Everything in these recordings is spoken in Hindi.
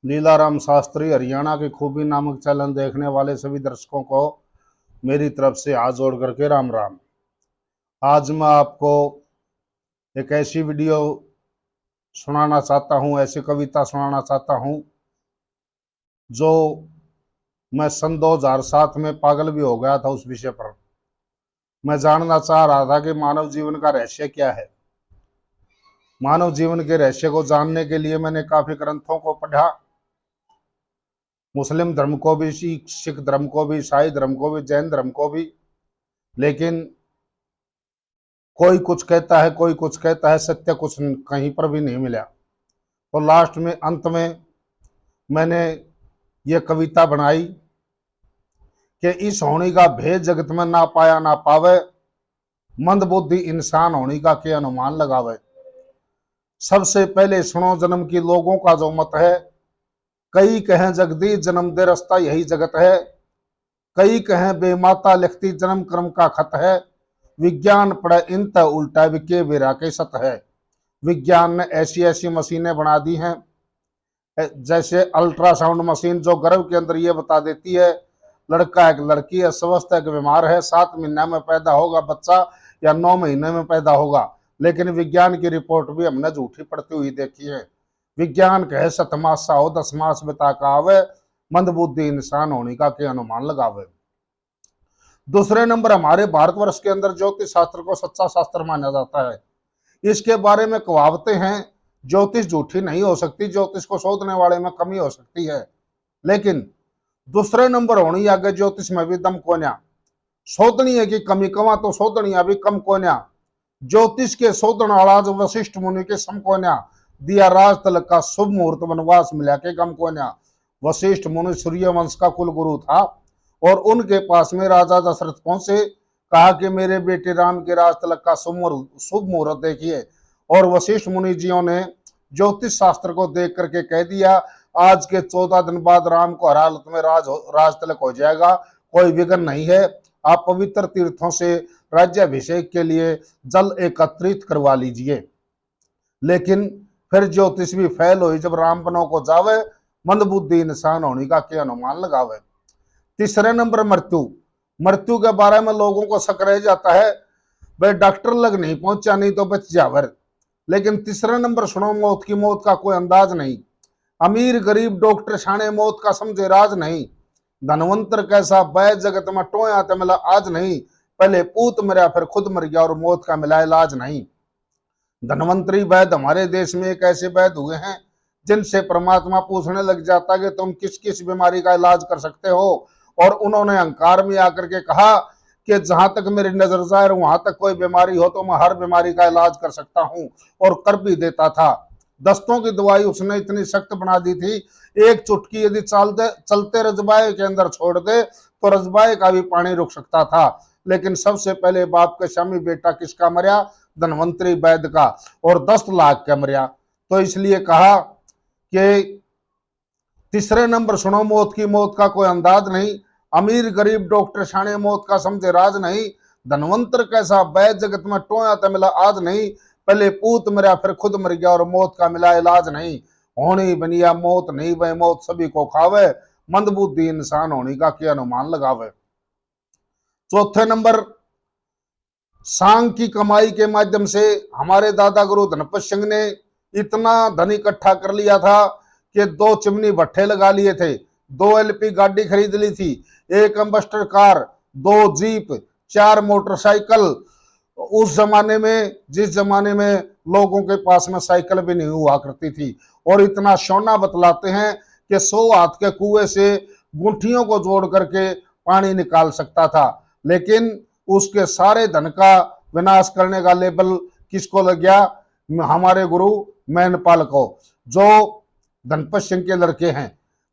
लीलाराम शास्त्री हरियाणा की खूबी नामक चैनल देखने वाले सभी दर्शकों को मेरी तरफ से हाथ जोड़ करके राम राम। आज मैं आपको एक ऐसी वीडियो सुनाना चाहता हूँ, ऐसी कविता सुनाना चाहता हूँ जो मैं सन 2007 में पागल भी हो गया था। उस विषय पर मैं जानना चाह रहा था कि मानव जीवन का रहस्य क्या है। मानव जीवन के रहस्य को जानने के लिए मैंने काफी ग्रंथों को पढ़ा, मुस्लिम धर्म को भी, सिख धर्म को भी, ईसाई धर्म को भी, जैन धर्म को भी। लेकिन कोई कुछ कहता है, कोई कुछ कहता है, सत्य कुछ कहीं पर भी नहीं मिला। तो लास्ट में, अंत में मैंने ये कविता बनाई कि इस होनी का भेद जगत में ना पाया ना पावे, मंद बुद्धि इंसान होनी का के अनुमान लगावे। सबसे पहले सुनो जन्म की लोगों का जो मत है, कई कहें जगदीश जन्म दे रास्ता यही जगत है, कई कहें बेमाता लिखती जन्म कर्म का खत है, विज्ञान पढ़े इंत उल्टा विके बेरा के सत है। विज्ञान ने ऐसी ऐसी मशीनें बना दी हैं, जैसे अल्ट्रासाउंड मशीन जो गर्भ के अंदर ये बता देती है लड़का है कि लड़की है, स्वस्थ है कि बीमार है, 7 महीने में पैदा होगा बच्चा या 9 महीने में पैदा होगा। लेकिन विज्ञान की रिपोर्ट भी हमने झूठी पड़ती हुई देखी है। विज्ञान कहे 7 मास सा हो 10 मास बिता का आवे, मंद बुद्धि इंसान होने का के अनुमान लगावे। दूसरे नंबर, हमारे भारतवर्ष के अंदर ज्योतिष शास्त्र को सच्चा शास्त्र माना जाता है। इसके बारे में कहावतें हैं, ज्योतिष झूठी नहीं हो सकती, ज्योतिष को शोधने वाले में कमी हो सकती है। लेकिन दूसरे नंबर होनी आगे ज्योतिष में भी दम कोन्या, शोधनी है कि कमी कमा तो शोधनी अभी कम कोन्या। ज्योतिष के शोधन आलाज वशिष्ठ मुनि के सम कोन्या, दिया राज तलक का शुभ मुहूर्त वनवास मिला के कम कोन्या। वशिष्ठ मुनि सूर्य वंश का कुल गुरु था और उनके पास में राजा दशरथ पहुंचे, कहा कि मेरे बेटे राम के राज तलक का शुभ मुहूर्त देखिए। और वशिष्ठ मुनि जियों ने ज्योतिष शास्त्र को देख करके कह दिया, आज के 14 दिन बाद राम को हर हालत में राज तलक हो जाएगा, कोई विघ्न नहीं है। आप पवित्र तीर्थों से राज्याभिषेक के लिए जल एकत्रित करवा लीजिए। लेकिन फिर ज्योतिष भी फेल हुई जब राम बनों को जावे, मंद बुद्धि इंसान होने का क्या अनुमान लगावे। तीसरे नंबर, मृत्यु। मृत्यु के बारे में लोगों को शक रह जाता है, भाई डॉक्टर लग नहीं पहुंचा नहीं तो बच जावर। लेकिन तीसरा नंबर सुनो, मौत की मौत का कोई अंदाज नहीं, अमीर गरीब डॉक्टर शाने मौत का समझे राज नहीं, धनवंतर कैसा वैद जगत में टोया तो मिला आज नहीं, पहले पूत मरा फिर खुद मर गया और मौत का मिला इलाज नहीं। धनवंतरी वैद हमारे देश में एक ऐसे वैद हुए हैं जिनसे परमात्मा पूछने लग जाता कि तुम किस किस बीमारी का इलाज कर सकते हो, और उन्होंने अहंकार में आकर के कहा कि जहां तक मेरी नजर जाए वहां तक कोई बीमारी हो तो मैं हर बीमारी का इलाज कर सकता हूं, और कर भी देता था। दस्तों की दवाई उसने इतनी सख्त बना दी थी, एक चुटकी यदि चलते रजबाए के अंदर छोड़ दे तो रजबाए का भी पानी रुक सकता था। लेकिन सबसे पहले बाप के स्वामी बेटा किसका मरा? धनवंतरी वैद्य का, और 10 लाख का मरा। तो इसलिए कहा कि तीसरे नंबर सुनो, मौत की मौत का कोई अंदाज नहीं, अमीर गरीब डॉक्टर शाने मौत का समझे राज नहीं, धनवंतर कैसा वैद जगत में टोया तो मिला आज नहीं, पहले पूत मरा फिर खुद मर गया और मौत का मिला इलाज नहीं। होनी बनिया मौत नहीं वह मौत सभी को खावे, मंद बुद्धि इंसान होने का क्या अनुमान लगावे। चौथे नंबर, सांग की कमाई के माध्यम से हमारे दादा गुरु धनपत सिंह ने इतना धन इकट्ठा कर लिया था कि 2 चिमनी भट्ठे लगा लिए थे, 2 एलपी गाड़ी खरीद ली थी, 1 एम्बेसडर कार, 2 जीप, 4 मोटरसाइकिल। उस जमाने में, जिस जमाने में लोगों के पास में साइकिल भी नहीं हुआ करती थी। और इतना सोना बतलाते हैं कि 100 हाथ के कुएं से गुंठियों को जोड़ करके पानी निकाल सकता था। लेकिन उसके सारे धन का विनाश करने का लेबल किसको लग गया? हमारे गुरु मैनपाल को, जो धनपत सिंह के लड़के हैं।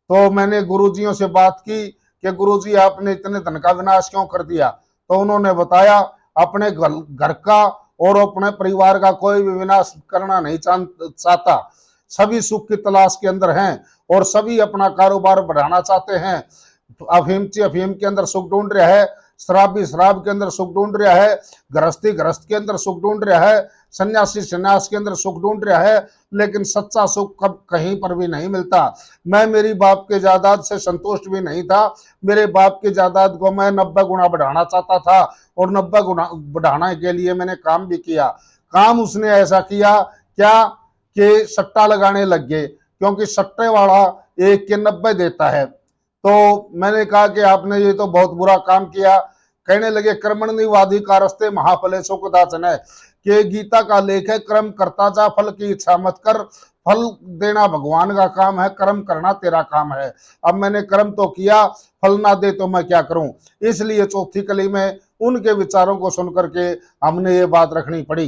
तो मैंने गुरुजियों से बात की कि गुरुजी आपने इतने धन का विनाश क्यों कर दिया? तो उन्होंने बताया, अपने घर का और अपने परिवार का कोई भी विनाश करना नहीं चाहता, सभी सुख की तलाश के अंदर हैं और सभी अपना कारोबार बढ़ाना चाहते हैं। अफीम के अंदर सुख ढूंढ रहे हैं, शराबी शराब के अंदर सुख ढूंढ रहा है, गृहस्थी गृहस्थ के अंदर सुख ढूंढ रहा है, सन्यासी सन्यास के अंदर सुख ढूंढ रहा है, लेकिन सच्चा सुख कब कहीं पर भी नहीं मिलता। मैं मेरी बाप के जायदाद से संतुष्ट भी नहीं था। मेरे बाप की जायदाद को मैं 90 गुना बढ़ाना चाहता था और 90 गुना बढ़ाने के लिए मैंने काम भी किया। काम उसने ऐसा किया क्या कि सट्टा लगाने लग गए, क्योंकि सट्टे वाला 1 के 90 देता है। तो मैंने कहा कि आपने ये तो बहुत बुरा काम किया। कहने लगे कर्मण्यवादी का रस्ते महाफले सुखदाचन है, कि गीता का लेख है, कर्म करता जा फल की इच्छा मत कर, फल देना भगवान का काम है, कर्म करना तेरा काम है। अब मैंने कर्म तो किया, फल ना दे तो मैं क्या करूं। इसलिए चौथी कली में उनके विचारों को सुनकर के हमने ये बात रखनी पड़ी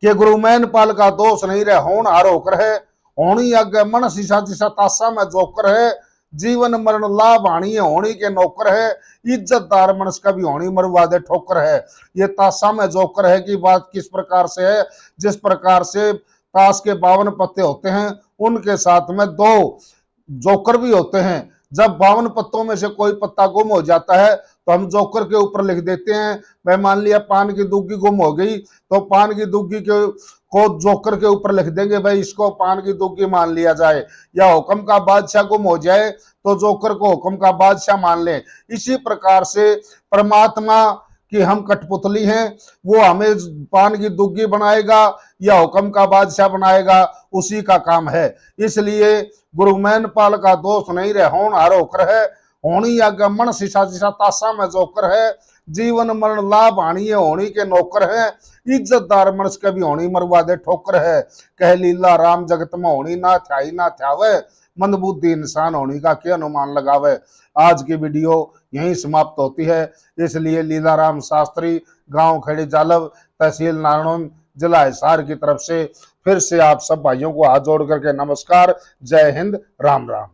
कि गुरु मैनपाल का दोष नहीं रहे, होन हार होकर है, होनी आगे मन शीशा जिसा तासा में जोकर है, जीवन मरण लाभ हानि होनी के नौकर है, इज्जतदार मनुष्य का भी होनी मरुआ दे ठोकर है। ये तासा में जोकर है की बात किस प्रकार से है, जिस प्रकार से ताश के 52 पत्ते होते हैं, उनके साथ में 2 जोकर भी होते हैं। जब 52 पत्तों में से कोई पत्ता गुम हो जाता है तो हम जोकर के ऊपर लिख देते हैं। मैं मान लिया पान की दुग्गी गुम हो गई, तो पान की दुग्गी को जोकर के ऊपर लिख देंगे, भाई इसको पान की दुग्गी मान लिया जाए। या हुक्म का बादशाह गुम हो जाए तो जोकर को हुक्म का बादशाह मान ले। इसी प्रकार से परमात्मा कि हम कठपुतली हैं, वो हमें पान की दुग्गी बनाएगा या हुक्म का बादशाह बनाएगा, उसी का काम है। इसलिए गुरु मैनपाल का दोष नहीं रहे, होन हार होकर है, होनी आगे मन शीशा जिसा तासा में जोकर है, जीवन मरण लाभ हानि होनी के नौकर है, इज्जतदार मनुष्य के भी होनी मरवा दे ठोकर है। कह लीला राम जगत में होनी ना थ्याई ना थ्यावे, मंदबुद्धि इंसान होनी का क्या अनुमान लगावे। आज की वीडियो यहीं समाप्त होती है। इसलिए लीलाराम शास्त्री, गांव खेड़ी जालव, तहसील नारायण, जिला हिसार की तरफ से फिर से आप सब भाइयों को हाथ जोड़ करके नमस्कार। जय हिंद, राम राम।